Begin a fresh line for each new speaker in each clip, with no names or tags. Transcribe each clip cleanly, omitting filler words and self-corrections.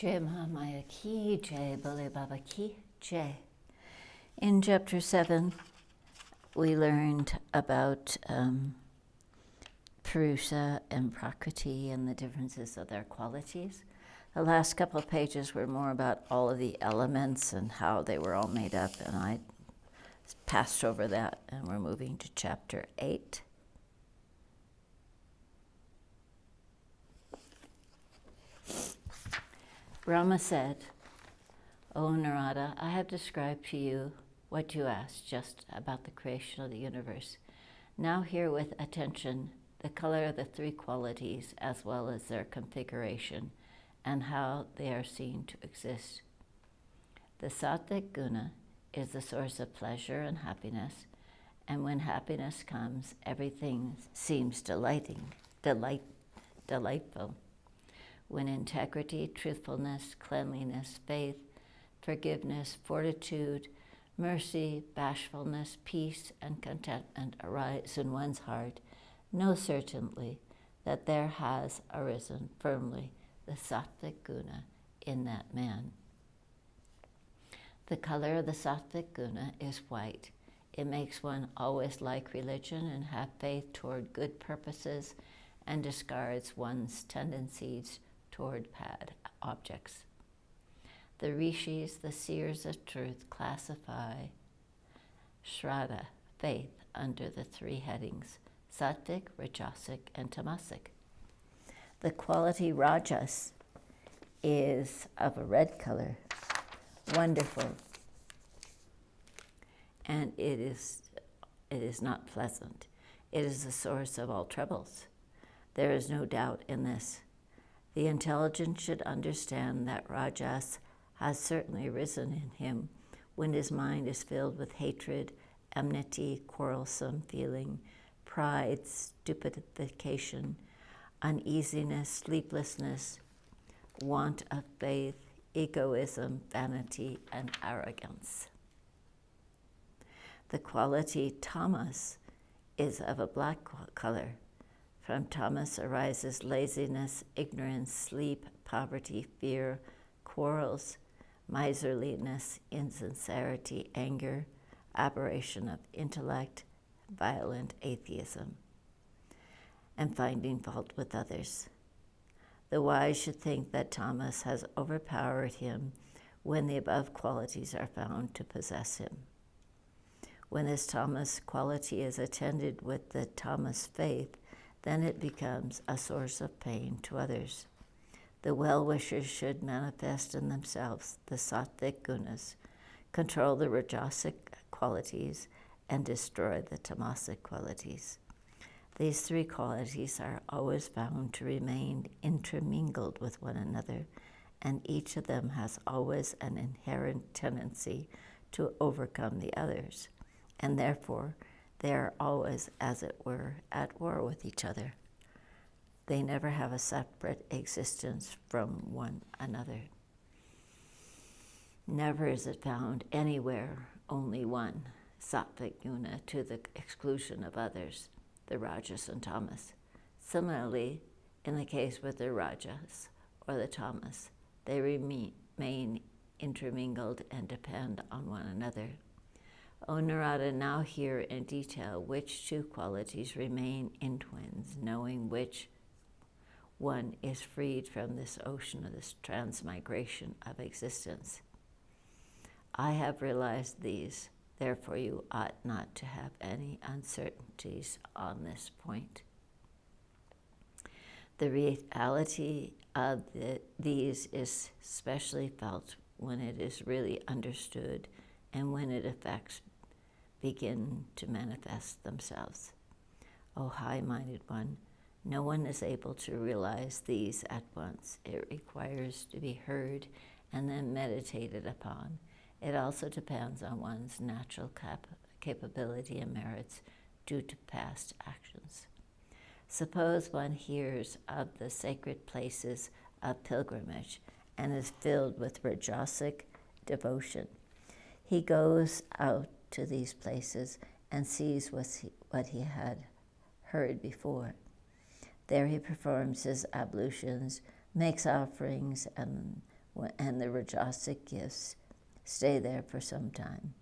Jai Mahamaya Ki Jai, Bole Baba Ki Jai. In chapter 7, we learned about Purusha and Prakriti and the differences of their qualities. The last couple of pages were more about all of the elements and how they were all made up, and I passed over that, and we're moving to chapter 8. Brahma said, "O Narada, I have described to you what you asked just about the creation of the universe. Now hear with attention the color of the three qualities as well as their configuration and how they are seen to exist. The Sattvic Guna is the source of pleasure and happiness, and when happiness comes, everything seems delightful. When integrity, truthfulness, cleanliness, faith, forgiveness, fortitude, mercy, bashfulness, peace, and contentment arise in one's heart, know certainly that there has arisen firmly the Sattvic Guna in that man." The color of the Sattvic Guna is white. It makes one always like religion and have faith toward good purposes and discards one's tendencies toward bad objects. The rishis, the seers of truth, classify Shraddha, faith, under the three headings, Sattvic, Rajasic, and Tamasic. The quality Rajas is of a red color, wonderful, and it is not pleasant. It is the source of all troubles. There is no doubt in this. The intelligent should understand that Rajas has certainly risen in him when his mind is filled with hatred, enmity, quarrelsome feeling, pride, stupefaction, uneasiness, sleeplessness, want of faith, egoism, vanity, and arrogance. The quality tamas is of a black color. From tamas arises laziness, ignorance, sleep, poverty, fear, quarrels, miserliness, insincerity, anger, aberration of intellect, violent atheism, and finding fault with others. The wise should think that tamas has overpowered him when the above qualities are found to possess him. When this tamas quality is attended with the tamas faith, then it becomes a source of pain to others. The well-wishers should manifest in themselves the Sattvic Gunas, control the Rajasic qualities, and destroy the Tamasic qualities. These three qualities are always found to remain intermingled with one another, and each of them has always an inherent tendency to overcome the others, and therefore they are always, as it were, at war with each other. They never have a separate existence from one another. Never is it found anywhere only one, Sattvic Guna, to the exclusion of others, the Rajas and Tamas. Similarly, in the case with the Rajas or the Tamas, they remain intermingled and depend on one another. O Narada, now hear in detail which two qualities remain in twins, knowing which one is freed from this ocean of this transmigration of existence. I have realized these, therefore you ought not to have any uncertainties on this point. The reality of these is especially felt when it is really understood and when its effects begin to manifest themselves. O high-minded one, no one is able to realize these at once. It requires to be heard and then meditated upon. It also depends on one's natural capability and merits due to past actions. Suppose one hears of the sacred places of pilgrimage and is filled with Rajasic devotion. He goes out to these places and sees what he had heard before. There he performs his ablutions, makes offerings, and and the Rajasic gifts stay there for some time.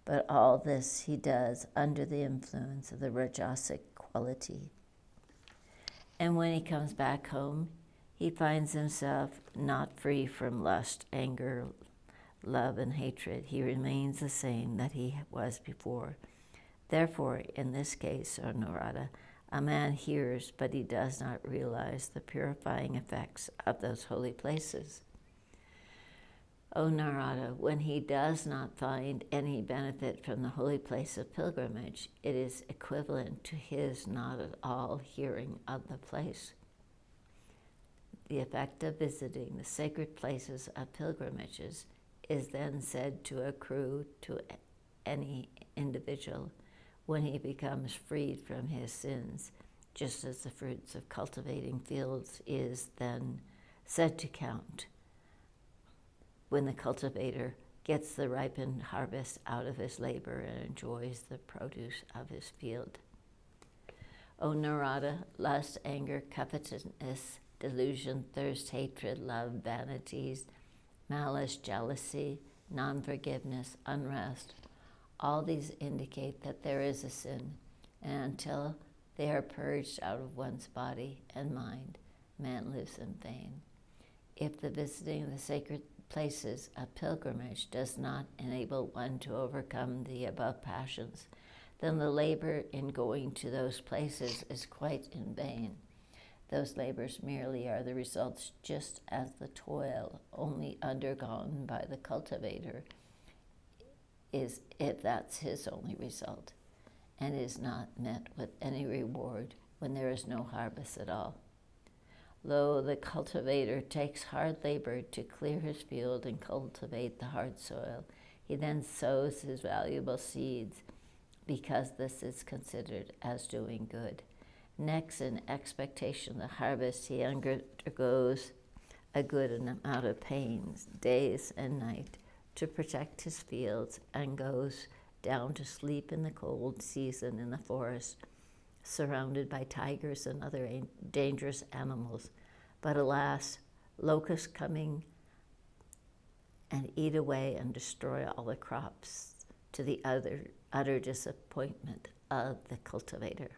But all this he does under the influence of the Rajasic quality. And when he comes back home, he finds himself not free from lust, anger, love, and hatred. He remains the same that he was before. Therefore, in this case, O Narada, a man hears, but he does not realize the purifying effects of those holy places. O Narada, when he does not find any benefit from the holy place of pilgrimage, it is equivalent to his not at all hearing of the place. The effect of visiting the sacred places of pilgrimages is then said to accrue to any individual when he becomes freed from his sins, just as the fruits of cultivating fields is then said to count when the cultivator gets the ripened harvest out of his labor and enjoys the produce of his field. O Narada, lust, anger, covetousness, delusion, thirst, hatred, love, vanities, malice, jealousy, non-forgiveness, unrest, all these indicate that there is a sin, and until they are purged out of one's body and mind, man lives in vain. If the visiting of the sacred places of pilgrimage does not enable one to overcome the above passions, then the labor in going to those places is quite in vain. Those labors merely are the results, just as the toil only undergone by the cultivator is, if that's his only result, and is not met with any reward when there is no harvest at all. Lo, the cultivator takes hard labor to clear his field and cultivate the hard soil. He then sows his valuable seeds, because this is considered as doing good. Next, in expectation of the harvest, he undergoes a good amount of pains, days and night, to protect his fields, and goes down to sleep in the cold season in the forest, surrounded by tigers and other dangerous animals. But alas, locusts coming and eat away and destroy all the crops, to the utter disappointment of the cultivator.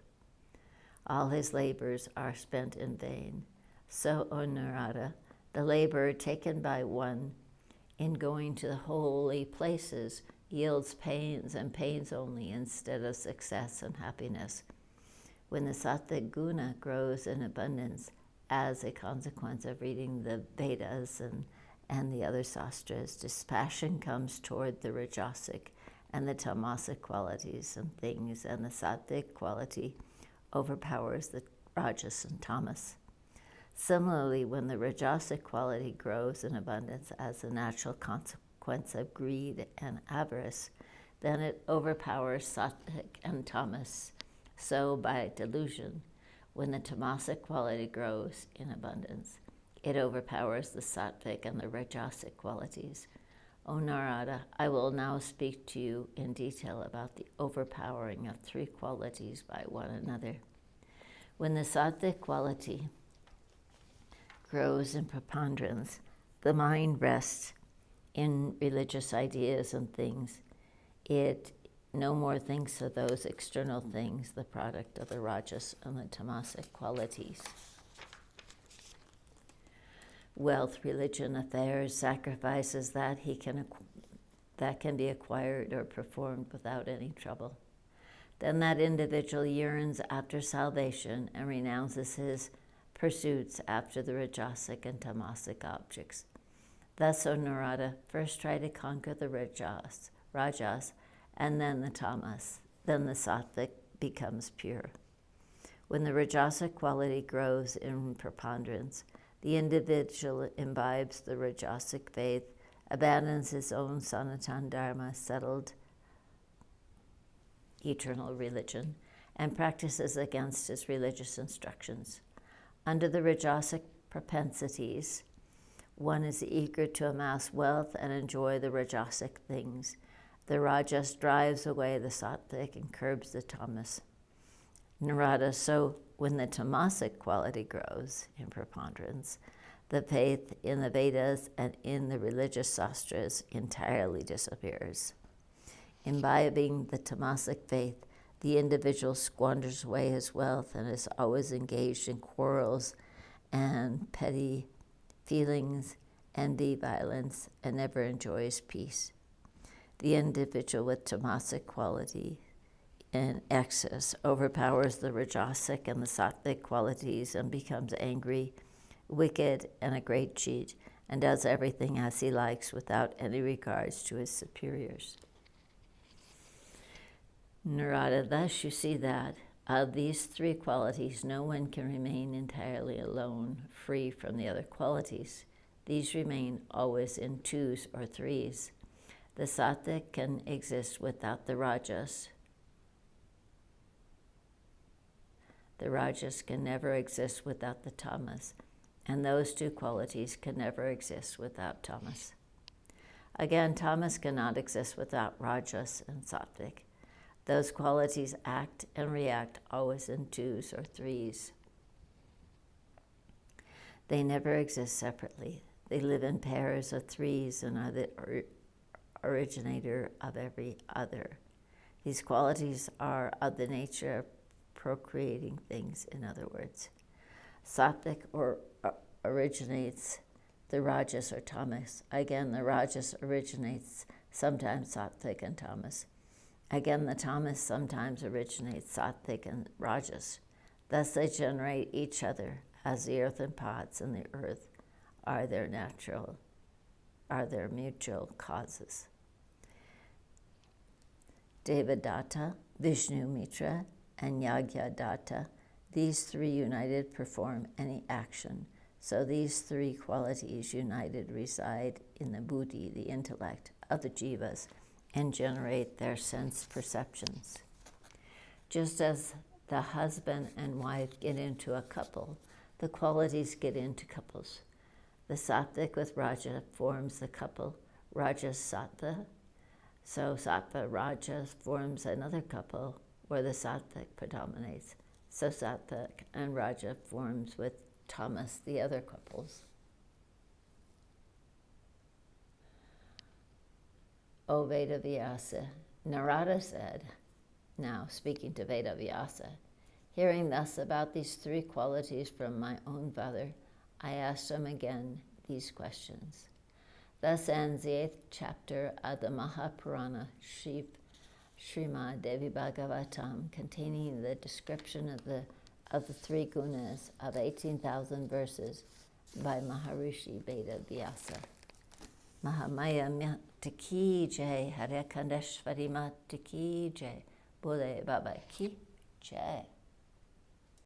All his labors are spent in vain. So, O Narada, the labor taken by one in going to the holy places yields pains, and pains only, instead of success and happiness. When the Sattvic Guna grows in abundance as a consequence of reading the Vedas and the other sastras, dispassion comes toward the Rajasic and the Tamasic qualities and things, and the Sattvic quality overpowers the Rajas and Tamas. Similarly, when the Rajasic quality grows in abundance as a natural consequence of greed and avarice, then it overpowers Sattvic and Tamas. So, by delusion, when the Tamasic quality grows in abundance, it overpowers the Sattvic and the Rajasic qualities. O Narada, I will now speak to you in detail about the overpowering of three qualities by one another. When the Sattvic quality grows in preponderance, the mind rests in religious ideas and things. It no more thinks of those external things, the product of the Rajas and the Tamasic qualities. Wealth, religion, affairs, sacrifices that can be acquired or performed without any trouble. Then that individual yearns after salvation and renounces his pursuits after the Rajasic and Tamasic objects. Thus, O Narada, first try to conquer the Rajas, and then the Tamas. Then the Sattvic becomes pure. When the Rajasic quality grows in preponderance, the individual imbibes the Rajasic faith, abandons his own Sanatana Dharma, settled eternal religion, and practices against his religious instructions. Under the Rajasic propensities, one is eager to amass wealth and enjoy the Rajasic things. The Rajas drives away the Sattvic and curbs the Tamas. Narada, so when the Tamasic quality grows in preponderance, The faith in the Vedas and in the religious sastras entirely disappears. Imbibing the tamasic faith, the individual squanders away his wealth and is always engaged in quarrels and petty feelings, envy, violence, and never enjoys peace. The individual with tamasic quality in excess overpowers the rajasic and the sattvic qualities and becomes angry, wicked, and a great cheat, and does everything as he likes without any regards to his superiors. Narada, thus you see that of these three qualities, no one can remain entirely alone, free from the other qualities. These remain always in twos or threes. The sattvic can exist without the rajas. The rajas can never exist without the tamas, and those two qualities can never exist without tamas. Again, tamas cannot exist without rajas and sattvic. Those qualities act and react always in twos or threes. They never exist separately. They live in pairs of threes and are the originator of every other. These qualities are of the nature of procreating things, in other words. Sattvic originates the rajas or tamas. Again, the rajas originates sometimes sattvic and tamas. Again, the tamas sometimes originates sattvic and rajas. Thus they generate each other, as the earthen pots and the earth are their mutual causes. Devadatta, Vishnu Mitra, and Yagyadatta, these three united perform any action. So these three qualities united reside in the buddhi, the intellect, of the jivas, and generate their sense perceptions. Just as the husband and wife get into a couple, the qualities get into couples. The sattvic with raja forms the couple, rajas sattva. So sattva rajas forms another couple where the sattvic predominates. So sattvic and raja forms with tamas the other couples. O Vedavyasa, Narada said, now speaking to Vedavyasa, hearing thus about these three qualities from my own father, I asked him again these questions. Thus ends the 8th chapter of the Mahapurana Srimad Devi Bhagavatam, containing the description of the three gunas of 18,000 verses by Maharishi Vedavyasa. Mahamaya Mata Ki Jai, Hare Kandeshwari Mata Ki Jai, Bole Baba Ki Jai.